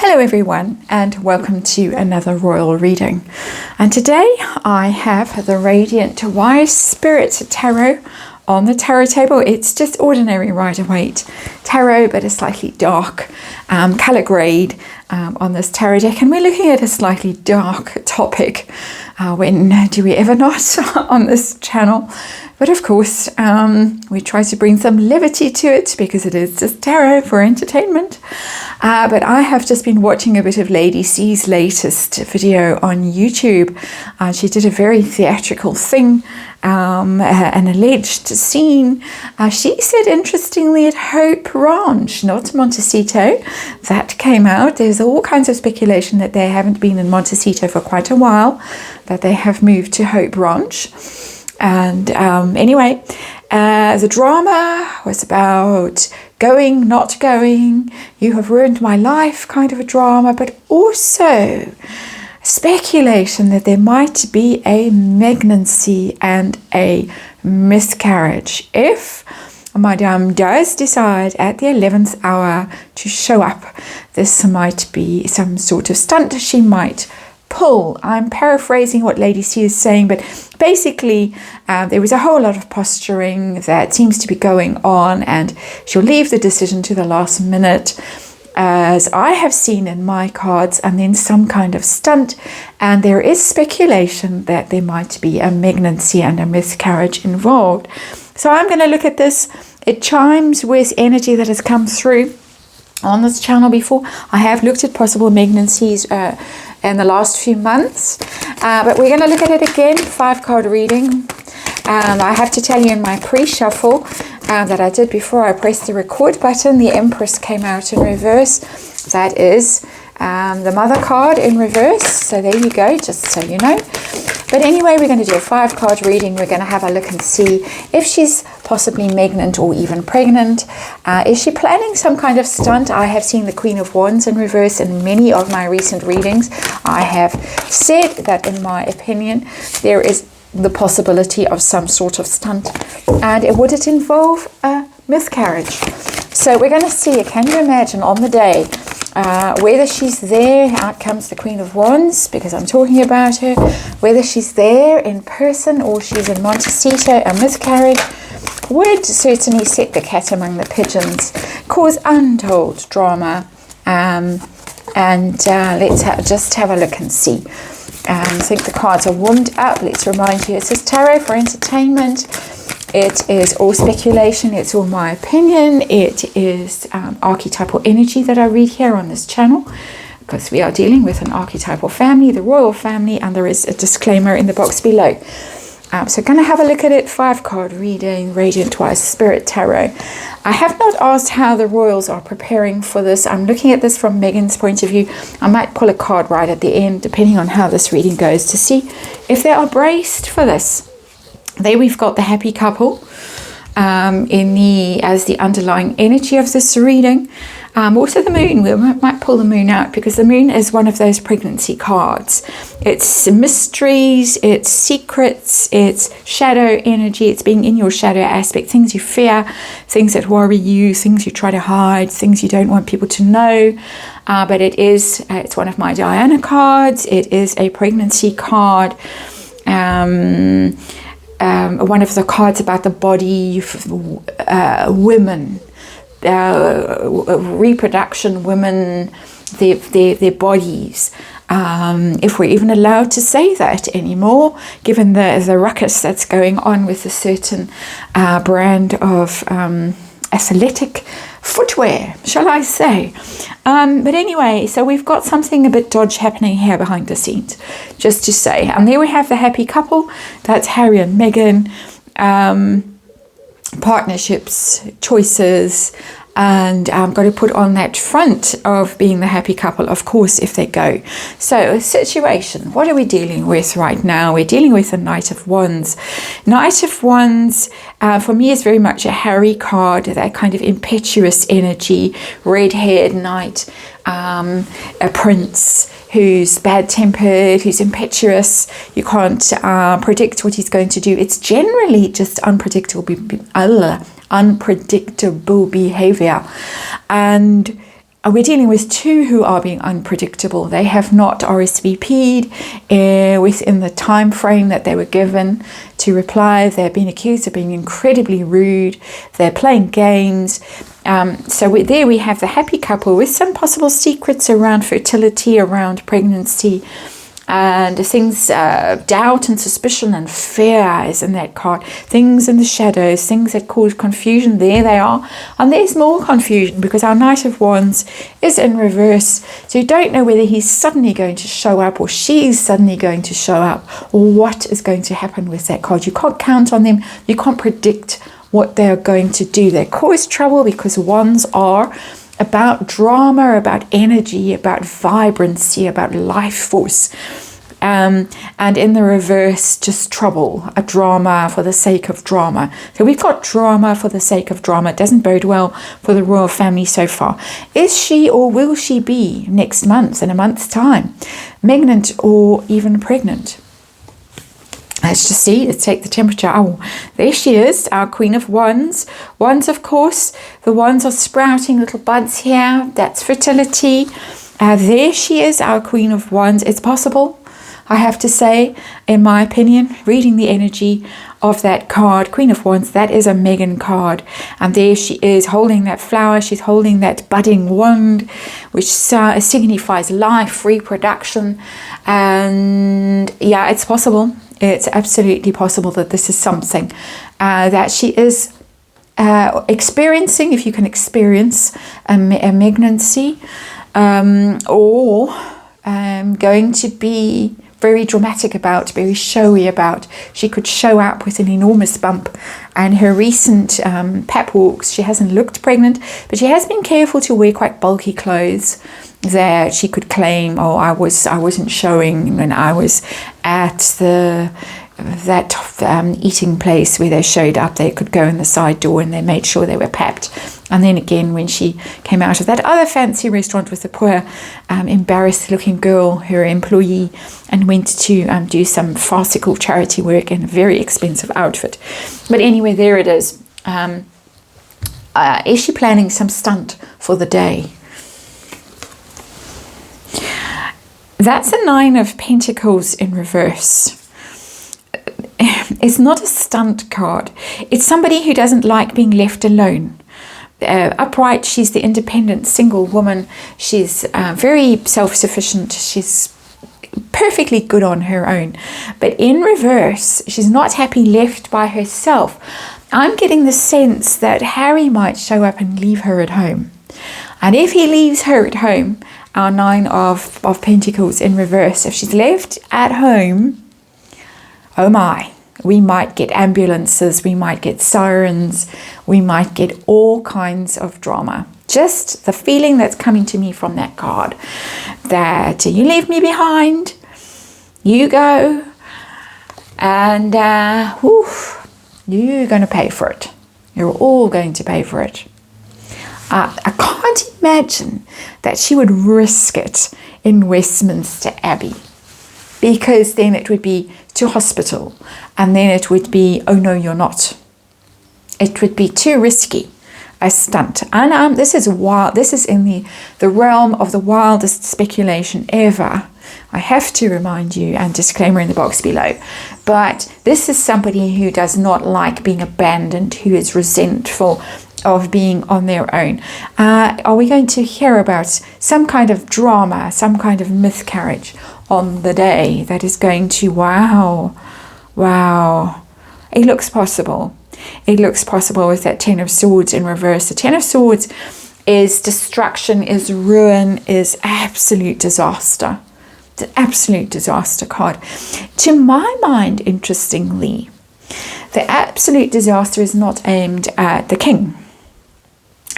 Hello everyone, and welcome to another royal reading. And today I have the Radiant Wise Spirit Tarot on the tarot table. It's just ordinary Rider-Waite tarot, but a slightly dark colour grade on this tarot deck. And we're looking at a slightly dark topic. When do we ever not on this channel? But of course, we try to bring some levity to it because it is just tarot for entertainment. But I have just been watching a bit of Lady C's latest video on YouTube. She did a very theatrical thing, an alleged scene. She said, interestingly, at Hope Ranch, not Montecito. That came out. There's all kinds of speculation that they haven't been in Montecito for quite a while, that they have moved to Hope Ranch. And anyway, the drama was about going, not going, you have ruined my life kind of a drama, but also speculation that there might be a malignancy and a miscarriage. If Madame does decide at the 11th hour to show up, this might be some sort of stunt she might pull. I'm paraphrasing what Lady C is saying, but basically there was a whole lot of posturing that seems to be going on, and she'll leave the decision to the last minute, as I have seen in my cards, and then some kind of stunt. And there is speculation that there might be a malignancy and a miscarriage involved. So I'm going to look at this. It chimes with energy that has come through on this channel before. I have looked at possible malignancies in the last few months, but we're going to look at it again. 5-card reading. I have to tell you, in my pre-shuffle that I did before I pressed the record button, the Empress came out in reverse. That is the Mother card in reverse. So there you go, just so you know. But anyway, we're going to do a 5-card reading. We're going to have a look and see if she's possibly malignant or even pregnant. Is she planning some kind of stunt? I have seen the Queen of Wands in reverse in many of my recent readings. I have said that, in my opinion, there is the possibility of some sort of stunt. And would it involve a miscarriage? So we're going to see, can you imagine on the day, whether she's there, out comes the Queen of Wands, because I'm talking about her, whether she's there in person or she's in Montecito, a miscarriage would certainly set the cat among the pigeons, cause untold drama, and let's just have a look and see. I think the cards are warmed up. Let's remind you, it says tarot for entertainment. It is all speculation. It's all my opinion. It is archetypal energy that I read here on this channel, because we are dealing with an archetypal family, the royal family, and there is a disclaimer in the box below. So going to have a look at it. 5-card reading, Radiant Wise Spirit Tarot. I have not asked how the royals are preparing for this. I'm looking at this from Megan's point of view. I might pull a card right at the end, depending on how this reading goes, to see if they are braced for this. There we've got the happy couple as the underlying energy of this reading. Also the moon. We might pull the moon out, because the moon is one of those pregnancy cards. It's mysteries, it's secrets, it's shadow energy, it's being in your shadow aspect, things you fear, things that worry you, things you try to hide, things you don't want people to know. But it's one of my Diana cards. It is a pregnancy card. One of the cards about the body, women, reproduction, women, their bodies. If we're even allowed to say that anymore, given the ruckus that's going on with a certain brand of athletic footwear, shall I say. But anyway, so we've got something a bit dodgy happening here behind the scenes, just to say. And there we have the happy couple. That's Harry and Meghan. Partnerships, choices, and I'm going to put on that front of being the happy couple, of course, if they go. So, situation, what are we dealing with right now? We're dealing with the Knight of Wands. Knight of Wands, for me, is very much a Harry card, that kind of impetuous energy, red-haired knight, a prince who's bad-tempered, who's impetuous. You can't predict what he's going to do. It's generally just unpredictable behavior. And we're dealing with two who are being unpredictable. They have not RSVP'd within the time frame that they were given to reply. They're being accused of being incredibly rude. They're playing games. So there we have the happy couple with some possible secrets around fertility, around pregnancy, and things, doubt and suspicion and fear is in that card. Things in the shadows, things that cause confusion. There they are. And there's more confusion because our Knight of Wands is in reverse. So you don't know whether he's suddenly going to show up or she's suddenly going to show up, or what is going to happen with that card. You can't count on them. You can't predict what they're going to do. They cause trouble because Wands are about drama, about energy, about vibrancy, about life force. And in the reverse, just trouble, a drama for the sake of drama. So we've got drama for the sake of drama. It doesn't bode well for the royal family so far. Is she or will she be next month, in a month's time, pregnant or even pregnant? Let's just see, let's take the temperature. Oh, there she is, our Queen of Wands. Wands, of course, the wands are sprouting little buds here. That's fertility. There she is, our Queen of Wands. It's possible, I have to say, in my opinion, reading the energy of that card, Queen of Wands, that is a Megan card. And there she is holding that flower. She's holding that budding wand, which signifies life, reproduction. And yeah, it's possible. It's absolutely possible that this is something that she is experiencing, if you can experience a pregnancy, or going to be very dramatic about, very showy about. She could show up with an enormous bump. And her recent pep walks, she hasn't looked pregnant, but she has been careful to wear quite bulky clothes that she could claim, oh, I wasn't showing when I was at that eating place where they showed up. They could go in the side door and they made sure they were packed. And then again, when she came out of that other fancy restaurant with the poor embarrassed looking girl, her employee, and went to do some farcical charity work in a very expensive outfit. But anyway, there it is. Is she planning some stunt for the day? That's a Nine of Pentacles in reverse. It's not a stunt card. It's somebody who doesn't like being left alone. Upright, she's the independent single woman. She's very self-sufficient. She's perfectly good on her own. But in reverse, she's not happy left by herself. I'm getting the sense that Harry might show up and leave her at home. And if he leaves her at home, our Nine of Pentacles in reverse, if she's left at home, oh my, we might get ambulances, we might get sirens, we might get all kinds of drama. Just the feeling that's coming to me from that card, that you leave me behind, you go, and you're going to pay for it. You're all going to pay for it. I can't imagine that she would risk it in Westminster Abbey, because then it would be to hospital, and then it would be, oh no, you're not. It would be too risky a stunt. And this is wild. This is in the realm of the wildest speculation ever. I have to remind you, and disclaimer in the box below, but this is somebody who does not like being abandoned, who is resentful of being on their own. Are we going to hear about some kind of drama, some kind of miscarriage on the day that is going to, wow, it looks possible. It looks possible with that Ten of Swords in reverse. The Ten of Swords is destruction, is ruin, is absolute disaster. It's an absolute disaster card. To my mind, interestingly, the absolute disaster is not aimed at the king.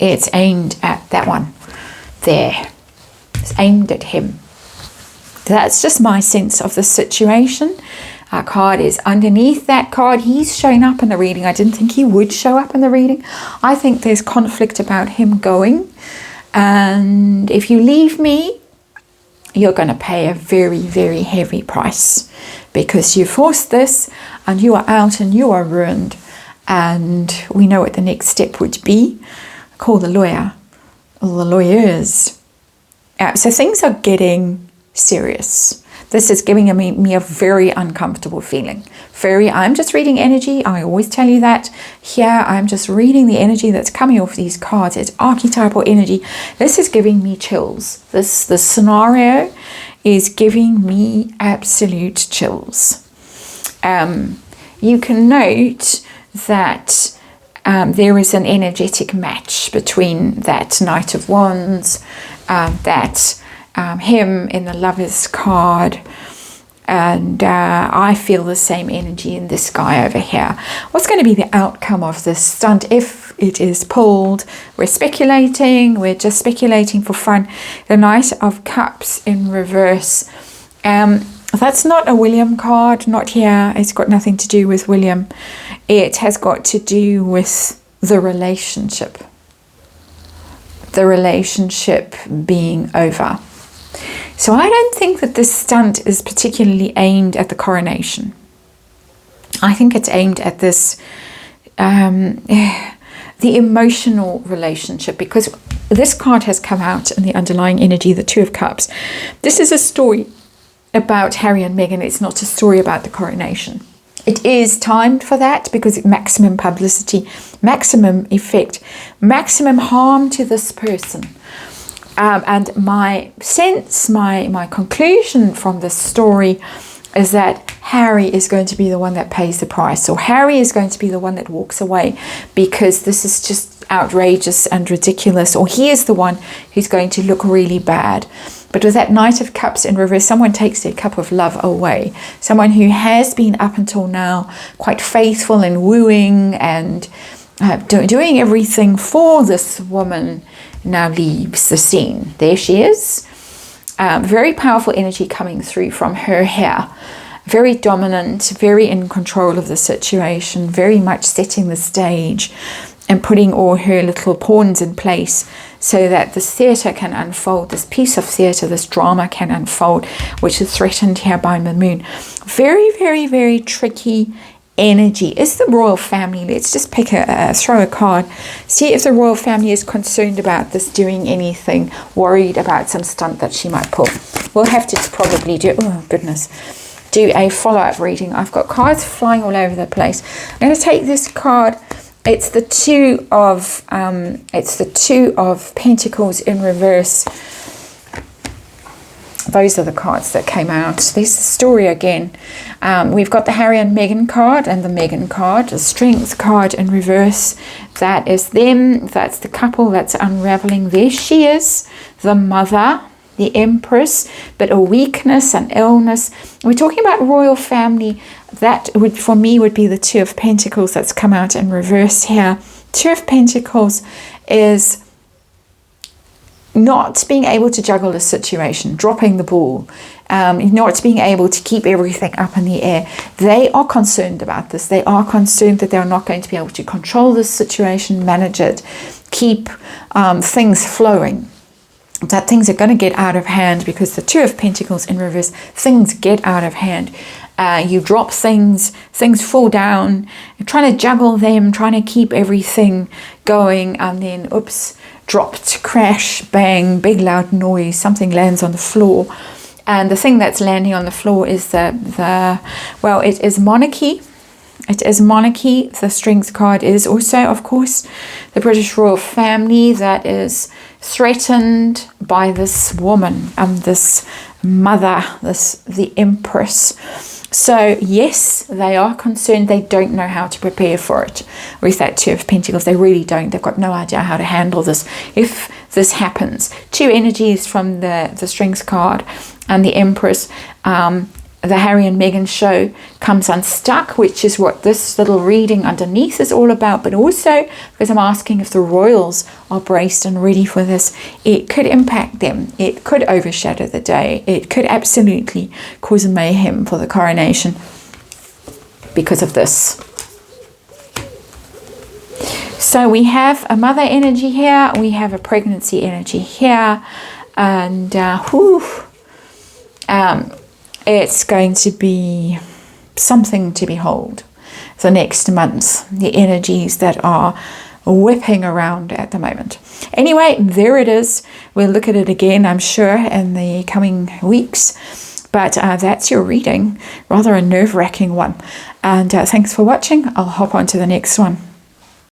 It's aimed at that one there. It's aimed at him. That's just my sense of the situation. Our card is underneath that card. He's showing up in the reading. I didn't think he would show up in the reading. I think there's conflict about him going. And if you leave me, you're going to pay a very, very heavy price, because you forced this and you are out and you are ruined. And we know what the next step would be. Call the lawyer. the lawyers. So things are getting serious. This is giving me a very uncomfortable feeling. I'm just reading energy. I always tell you that. Here, I'm just reading the energy that's coming off these cards. It's archetypal energy. This is giving me chills. The scenario is giving me absolute chills. You can note that there is an energetic match between that Knight of Wands, him in the Lover's card, and I feel the same energy in this guy over here. What's going to be the outcome of this stunt if it is pulled? We're just speculating for fun. The Knight of Cups in reverse. That's not a William card, not here. It's got nothing to do with William. It has got to do with the relationship. The relationship being over. So I don't think that this stunt is particularly aimed at the coronation. I think it's aimed at this, the emotional relationship, because this card has come out in the underlying energy, the Two of Cups. This is a story about Harry and Meghan. It's not a story about the coronation. It is timed for that because maximum publicity, maximum effect, maximum harm to this person. And my sense, my conclusion from this story is that Harry is going to be the one that pays the price. Or Harry is going to be the one that walks away because this is just outrageous and ridiculous. Or he is the one who's going to look really bad. But with that Knight of Cups in reverse, someone takes their cup of love away. Someone who has been up until now quite faithful and wooing and doing everything for this woman now leaves the scene. There she is. Very powerful energy coming through from her here. Very dominant, very in control of the situation, very much setting the stage and putting all her little pawns in place so that this theatre can unfold, this piece of theatre, this drama can unfold, which is threatened here by the moon. Very, very, very tricky energy. Is the royal family, let's just pick throw a card, see if the royal family is concerned about this doing anything, worried about some stunt that she might pull. We'll have to probably do a follow-up reading. I've got cards flying all over the place. I'm going to take this card. It's the Two of Pentacles in reverse. Those are the cards that came out. There's the story again. We've got the Harry and Meghan card and the Meghan card, the Strength card in reverse. That is them. That's the couple that's unraveling. There she is, the mother, the Empress, but a weakness, an illness. We're talking about royal family. That would, for me, would be the Two of Pentacles that's come out in reverse here. Two of Pentacles is not being able to juggle a situation, dropping the ball, not being able to keep everything up in the air. They are concerned about this. They are concerned that they're not going to be able to control this situation, manage it, keep things flowing. That things are going to get out of hand because the Two of Pentacles in reverse, things get out of hand. You drop things fall down, you're trying to juggle them, trying to keep everything going, and then oops, dropped, crash, bang, big loud noise, something lands on the floor. And the thing that's landing on the floor is it is monarchy. It is monarchy. The Strength card is also, of course, the British royal family that is threatened by this woman and this mother, the Empress. So yes, they are concerned. They don't know how to prepare for it. With that Two of Pentacles, they really don't. They've got no idea how to handle this if this happens. Two energies from the Strength card and the Empress. The Harry and Meghan show comes unstuck, which is what this little reading underneath is all about. But also, because I'm asking if the royals are braced and ready for this, it could impact them. It could overshadow the day. It could absolutely cause mayhem for the coronation because of this. So we have a mother energy here. We have a pregnancy energy here. And it's going to be something to behold the next month. The energies that are whipping around at the moment. Anyway, there it is. We'll look at it again, I'm sure, in the coming weeks. But that's your reading. Rather a nerve-wracking one. And thanks for watching. I'll hop on to the next one.